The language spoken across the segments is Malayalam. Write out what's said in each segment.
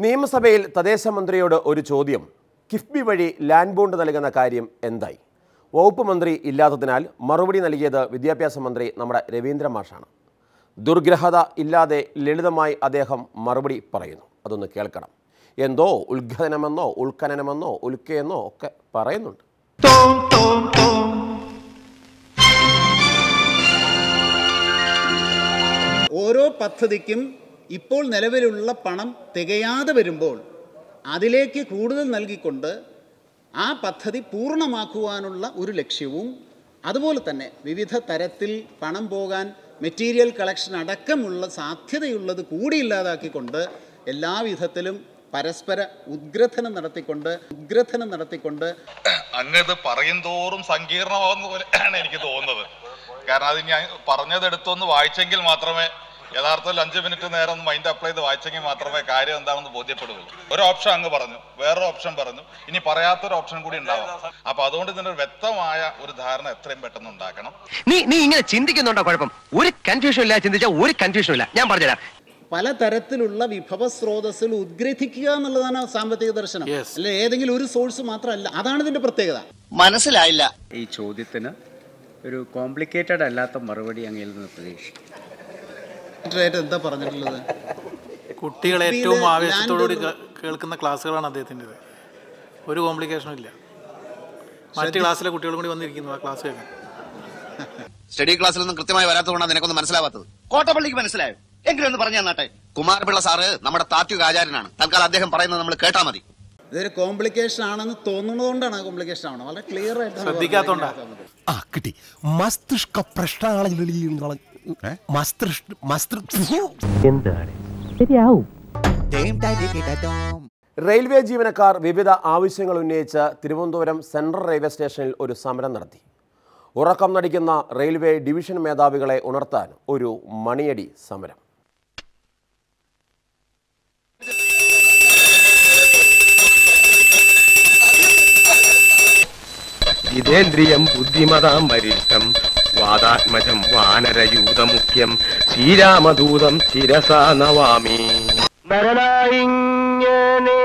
നിയമസഭയിൽ തദ്ദേശ മന്ത്രിയോട് ഒരു ചോദ്യം. കിഫ്ബി വഴി ലാൻഡ് ബോണ്ട് നൽകുന്ന കാര്യം എന്തായി? വകുപ്പ് മന്ത്രി ഇല്ലാത്തതിനാൽ മറുപടി നൽകിയത് വിദ്യാഭ്യാസ മന്ത്രി നമ്മുടെ രവീന്ദ്ര മാഷാണ്. ദുർഗ്രഹത ഇല്ലാതെ ലളിതമായി അദ്ദേഹം മറുപടി പറയുന്നു. അതൊന്ന് കേൾക്കണം. എന്തോ ഉത്ഘനനമെന്നോ ഉൾഖനനമെന്നോ ഉൽക്കയെന്നോ ഒക്കെ പറയുന്നുണ്ട്. ഓരോ പദ്ധതിക്കും ഇപ്പോൾ നിലവിലുള്ള പണം തികയാതെ വരുമ്പോൾ അതിലേക്ക് കൂടുതൽ നൽകിക്കൊണ്ട് ആ പദ്ധതി പൂർണ്ണമാക്കുവാനുള്ള ഒരു ലക്ഷ്യവും, അതുപോലെ തന്നെ വിവിധ തരത്തിൽ പണം പോകാൻ മെറ്റീരിയൽ കളക്ഷൻ അടക്കമുള്ള സാധ്യതയുള്ളത് കൂടി ഇല്ലാതാക്കിക്കൊണ്ട് എല്ലാവിധത്തിലും പരസ്പര ഉദ്ഗ്രഥനം നടത്തിക്കൊണ്ട് അങ്ങത് പറയും തോറും സങ്കീർണമാകുന്ന പോലെയാണ് എനിക്ക് തോന്നുന്നത്. കാരണം അത് ഞാൻ പറഞ്ഞതെടുത്തൊന്ന് വായിച്ചെങ്കിൽ മാത്രമേ, യഥാർത്ഥത്തിൽ 5 മിനിറ്റ് നേരം മൈൻഡ് അപ്ലൈ ചെയ്ത് വായിച്ചെങ്കിൽ മാത്രമേ കാര്യം എന്താണെന്ന് ബോധ്യപ്പെടുകയുള്ളൂ. ഒരു ഓപ്ഷൻ അങ്ങ് പറഞ്ഞു, വേറൊരു ഓപ്ഷൻ പറഞ്ഞു, ഇനി പറയാത്തൊരു ഓപ്ഷൻ കൂടി ഉണ്ടാവാം. അപ്പൊ അതുകൊണ്ട് ഇതിന്റെ ഒരു വ്യക്തമായ ഒരു ധാരണ എത്രയും പെട്ടെന്ന് ഉണ്ടാക്കണം. നീ ഇങ്ങനെ ചിന്തിക്കുന്നുണ്ടോ? കുഴപ്പം. ഒരു കൺഫ്യൂഷൻ ഇല്ല, ചിന്തിച്ചാൽ ഒരു കൺഫ്യൂഷൻ ഇല്ല. ഞാൻ പറഞ്ഞുതരാം. പലതരത്തിലുള്ള വിഭവ സ്രോതസ്സിൽ ഉദ്ഗ്രഥിക്കുക എന്നുള്ളതാണ് സാമ്പത്തിക ദർശനം. അല്ലെ ഏതെങ്കിലും ഒരു സോഴ്സ് മാത്രമല്ല. അതാണ് ഇതിന്റെ പ്രത്യേകത. മനസ്സിലായില്ല. ഈ ചോദ്യത്തിന് ഒരു കോംപ്ലിക്കേറ്റഡ് അല്ലാത്ത മറുപടി അങ്ങയിൽ നിന്ന് പ്രതീക്ഷിക്കും. എന്താ പറഞ്ഞിട്ടുള്ളത്? കുട്ടികൾ ഏറ്റവും ആവേശത്തോടുകൂടി കേൾക്കുന്ന ക്ലാസ്സുകളാണ് അദ്ദേഹത്തിൻ്റെത്. ഒരു കോംപ്ലിക്കേഷനും ഇല്ല. മറ്റു ക്ലാസ്സിലെ കുട്ടികളും കൂടി വന്നിരിക്കുന്നു ആ ക്ലാസ് കേൾക്കാൻ. സ്റ്റഡി ക്ലാസ്സിലൊന്നും കൃത്യമായി വരാത്തതുകൊണ്ടാണ് നിനക്കൊന്നും മനസ്സിലാവാത്തത്. കോട്ടപ്പള്ളിക്ക് മനസ്സിലായോ? എങ്കിലും ഒന്ന് പറഞ്ഞു തന്നാട്ടെ. കുമാരപിള്ള സാറ് നമ്മുടെ താത്വിക ആചാര്യനാണ്. തൽക്കാലം അദ്ദേഹം പറയുന്നത് നമ്മൾ കേട്ടാൽ മതി. ഇതൊരു കോംപ്ലിക്കേഷൻ ആണെന്ന് തോന്നുന്നതുകൊണ്ടാണ് കോംപ്ലിക്കേഷൻ ആണ്. വളരെ ക്ലിയർ ആയിട്ട് ശ്രദ്ധിക്കാത്തോണ്ടാണ്. കിട്ടി. മസ്തിഷ്ക പ്രശ്നങ്ങൾ റെയിൽവേ ജീവനക്കാർ വിവിധ ആവശ്യങ്ങൾ ഉന്നയിച്ച് തിരുവനന്തപുരം സെൻട്രൽ റെയിൽവേ സ്റ്റേഷനിൽ ഒരു സമരം നടത്തി. ഉറക്കം നടിക്കുന്ന റെയിൽവേ ഡിവിഷൻ മേധാവികളെ ഉണർത്താൻ ഒരു മണിയടി സമരം. ജിതേന്ദ്രിയം ബുദ്ധിമതാം വരിഷ്ഠം വാദാത്മജം വാനരയൂതമുഖ്യം ശ്രീരാമദൂതം ശിരസാ നവാമി. നരനായിങ്ങനെ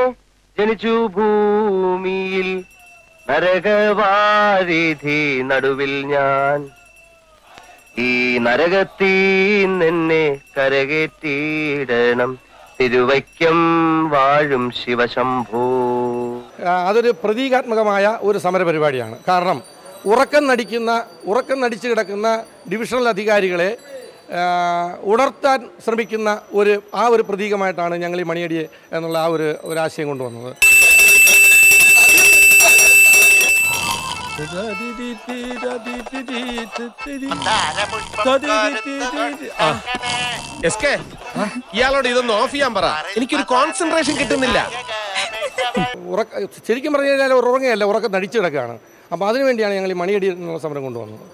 ജനിച്ചു ഭൂമിയിൽ നരകവാരിധി നടുവിൽ ഞാൻ. ഈ നരകത്തീ നിന്നെ കരകേറ്റിയിടണം തിരുവൈക്കം വാഴും ശിവശംഭൂ. അതൊരു പ്രതീകാത്മകമായ ഒരു സമരപരിപാടിയാണ്. കാരണം ഉറക്കം നടിച്ചു കിടക്കുന്ന ഡിവിഷണൽ അധികാരികളെ ഉണർത്താൻ ശ്രമിക്കുന്ന ഒരു പ്രതീകമായിട്ടാണ് ഞങ്ങൾ ഈ മണിയടിയെ എന്നുള്ള ആ ഒരു ആശയം കൊണ്ടുവന്നത്. ഇയാളോട് ഇതൊന്ന് ഓഫ് ചെയ്യാൻ പറ. എനിക്കൊരു കോൺസെൻട്രേഷൻ കിട്ടുന്നില്ല. ശരിക്കും പറഞ്ഞു കഴിഞ്ഞാൽ ഉറങ്ങുകയല്ല, ഉറക്കം നടിച്ചു കിടക്കുകയാണ്. അപ്പോൾ അതിനുവേണ്ടിയാണ് ഞങ്ങൾ ഈ മണിയടി എന്നുള്ള സമരം കൊണ്ടുവന്നത്.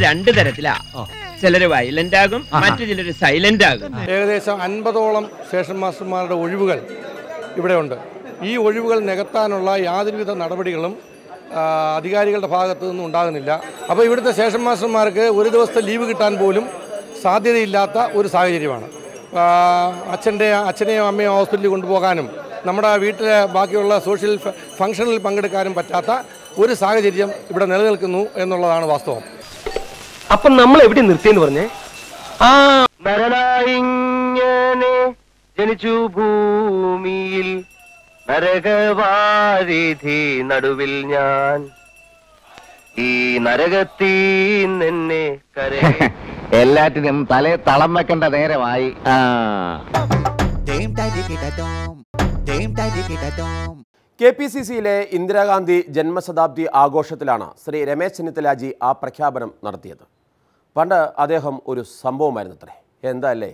രണ്ട് തരത്തിലാ. ചിലര് വയലന്റ് ആകും, മറ്റു ചിലര് സൈലന്റ് ആകും. ഏകദേശം 50ഓളം സ്റ്റേഷൻ മാസ്റ്റർമാരുടെ ഒഴിവുകൾ ഇവിടെ ഉണ്ട്. ഈ ഒഴിവുകൾ നികത്താനുള്ള യാതൊരുവിധ നടപടികളും അധികാരികളുടെ ഭാഗത്തു നിന്നും ഉണ്ടാകുന്നില്ല. അപ്പോൾ ഇവിടുത്തെ സ്റ്റേഷൻ മാസ്റ്റർമാർക്ക് ഒരു ദിവസത്തെ ലീവ് കിട്ടാൻ പോലും സാധ്യതയില്ലാത്ത ഒരു സാഹചര്യമാണ്. അച്ഛനെയോ അമ്മയോ ഹോസ്പിറ്റലിൽ കൊണ്ടുപോകാനും നമ്മുടെ വീട്ടിലെ ബാക്കിയുള്ള സോഷ്യൽ ഫംഗ്ഷനിൽ പങ്കെടുക്കാനും പറ്റാത്ത ഒരു സാഹചര്യം ഇവിടെ നിലനിൽക്കുന്നു എന്നുള്ളതാണ് വാസ്തവം. അപ്പം നമ്മൾ എവിടെ നിർത്തിയെന്ന് പറഞ്ഞേ? നരനായിങ്ങനെ ജനിച്ചു ഭൂമിയിൽ നരകവാരിധി നടുവിൽ ഞാൻ. ഈ നരകത്തീ നിന്നെ എല്ലാറ്റിനും തലേ തളം വെക്കേണ്ട നേരമായി. KPCCയിലെ ഇന്ദിരാഗാന്ധി ജന്മശതാബ്ദി ആഘോഷത്തിലാണ് ശ്രീ രമേശ് ചെന്നിത്തലാജി ആ പ്രഖ്യാപനം നടത്തിയത്. പണ്ട് അദ്ദേഹം ഒരു സംഭവമായിരുന്നത്രേ. എന്താ അല്ലേ?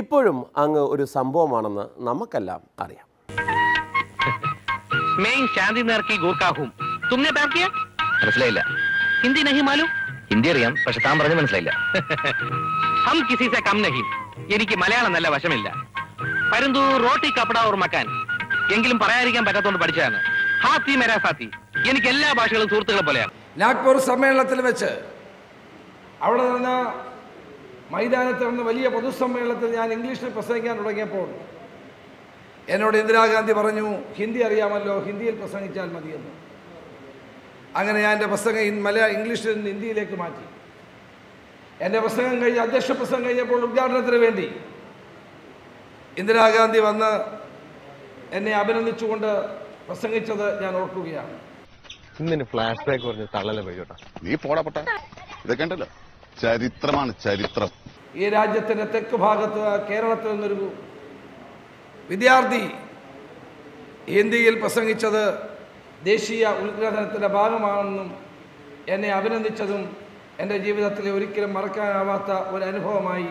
ഇപ്പോഴും അങ്ങ് ഒരു സംഭവമാണെന്ന് നമുക്കെല്ലാം അറിയാം. മനസ്സിലായില്ല. ഹിന്ദി നഹി മാലൂം? ഹിന്ദി അറിയാം, പക്ഷെ താൻ പറഞ്ഞു മനസ്സിലായില്ല. ഹം കിസി സെ കം നഹി. എനിക്ക് മലയാളം നല്ല വശമില്ല. പരന്തു റോട്ടി കപ്പട ഓർ മക്കാൻ എങ്കിലും പറയാതിരിക്കാൻ പറ്റാത്തോണ്ട് പഠിച്ചതാണ്. ഹാത്തി മേരാ സാത്തി. എനിക്ക് എല്ലാ ഭാഷകളും സുഹൃത്തുക്കളെ പോലെയാണ്. നാഗ്പൂർ സമ്മേളനത്തിൽ വെച്ച് അവിടെ നടന്ന മൈതാനത്ത് നടന്ന വലിയ പൊതുസമ്മേളനത്തിൽ ഞാൻ ഇംഗ്ലീഷിൽ പ്രസംഗിക്കാൻ തുടങ്ങിയപ്പോൾ എന്നോട് ഇന്ദിരാഗാന്ധി പറഞ്ഞു, ഹിന്ദി അറിയാമല്ലോ, ഹിന്ദിയിൽ പ്രസംഗിച്ചാൽ മതിയെന്ന്. അങ്ങനെ ഞാൻ എൻ്റെ പ്രസംഗം ഇംഗ്ലീഷിൽ നിന്ന് ഹിന്ദിയിലേക്ക് മാറ്റി. എൻ്റെ പ്രസംഗം കഴിഞ്ഞ് അധ്യക്ഷ പ്രസംഗം കഴിഞ്ഞപ്പോൾ ഉദ്ഘാടനത്തിന് വേണ്ടി ഇന്ദിരാഗാന്ധി വന്ന് എന്നെ അഭിനന്ദിച്ചുകൊണ്ട് പ്രസംഗിച്ചത് ഞാൻ ഓർക്കുകയാണ്. ഇന്നിന് ഫ്ലാഷ് ബാക്ക് പറഞ്ഞ് തള്ളല പോയിട്ടാ. നീ പോടപ്പെട്ട ഇതൊക്കെ ഉണ്ടല്ലോ, ചരിത്രമാണ് ചരിത്രം. ഈ രാജ്യത്തിൻ്റെ തെക്ക് ഭാഗത്ത് കേരളത്തിൽ നിന്നൊരു വിദ്യാർത്ഥി ഹിന്ദിയിൽ പ്രസംഗിച്ചത് ദേശീയ ഉദ്ഗ്രഥനത്തിൻ്റെ ഭാഗമാണെന്നും എന്നെ അഭിനന്ദിച്ചതും എൻ്റെ ജീവിതത്തിലെ ഒരിക്കലും മറക്കാനാവാത്ത ഒരു അനുഭവമായി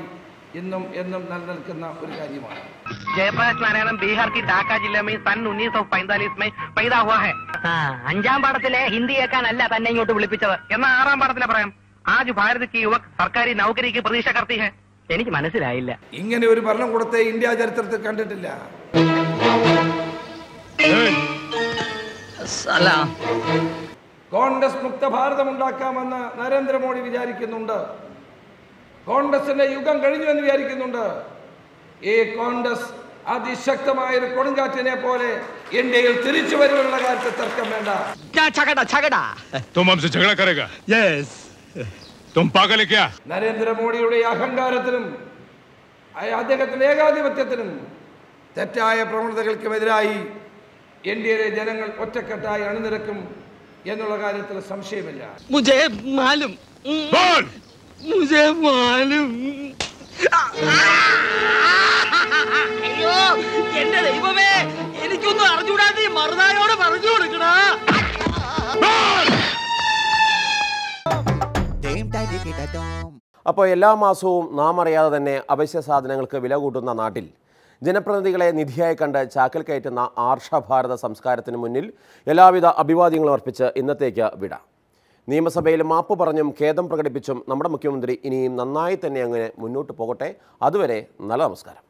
ഇന്നും എന്നും നിലനിൽക്കുന്ന ഒരു കാര്യമാണ്. जयप्रकाश नारायण बिहार की ढाका जिले में सन 1945 में पैदा हुआ है. അഞ്ചാം പാഠത്തിലെ ഹിന്ദി കേൾക്കാനല്ല തന്നെ ഇങ്ങോട്ട് വിളിപ്പിച്ചത് എന്നാ ആറാം പാഠത്തിലെ പറയാം. ആജ് ഭാരത് की युवक सरकारी नौकरी की प्रतीक्षा करती है. എനിക്ക് മനസ്സിലായില്ല. ഇങ്ങനെ ഒരു ഭരണകൂടത്തെ ഇന്ത്യ ചരിത്രത്തിൽ കണ്ടിട്ടില്ല. കോൺഗ്രസ് മുക്ത ഭാരതം ഉണ്ടാക്കാമെന്ന് നരേന്ദ്രമോദി വിചാരിക്കുന്നുണ്ട്. കോൺഗ്രസിന്റെ യുഗം കഴിഞ്ഞു എന്ന് വിചാരിക്കുന്നുണ്ട്. ഈ കോൺഗ്രസ് അതിശക്തമായൊരു കൊടുങ്കാറ്റിനെ പോലെ ഇന്ത്യയിൽ തിരിച്ചു വരുമെന്നുള്ള കാര്യത്തിൽ തർക്കം വേണ്ട. നരേന്ദ്രമോദിയുടെ അഹങ്കാരത്തിനും അദ്ദേഹത്തിന്റെ ഏകാധിപത്യത്തിനും തെറ്റായ പ്രവണതകൾക്കുമെതിരായി ഇന്ത്യയിലെ ജനങ്ങൾ ഒറ്റക്കെട്ടായി അണിനിരക്കും എന്നുള്ള കാര്യത്തിൽ സംശയമില്ല. അയ്യോ എന്റെ ദൈവമേ, എനിക്കൊന്നും അറിഞ്ഞൂടാതെ മറുനായോട് പറഞ്ഞു കൊടുക്കണ. അപ്പോൾ എല്ലാ മാസവും നാം അറിയാതെ തന്നെ അവശ്യ സാധനങ്ങൾക്ക് വില കൂട്ടുന്ന നാട്ടിൽ ജനപ്രതിനിധികളെ നിധിയായി കണ്ട് ചാക്കിൽ കയറ്റുന്ന ആർഷഭാരത സംസ്കാരത്തിന് മുന്നിൽ എല്ലാവിധ അഭിവാദ്യങ്ങളും അർപ്പിച്ച് ഇന്നത്തേക്ക് വിട. നിയമസഭയിൽ മാപ്പ് പറഞ്ഞും ഖേദം പ്രകടിപ്പിച്ചും നമ്മുടെ മുഖ്യമന്ത്രി ഇനിയും നന്നായി തന്നെ അങ്ങനെ മുന്നോട്ട് പോകട്ടെ. അതുവരെ നല്ല നമസ്കാരം.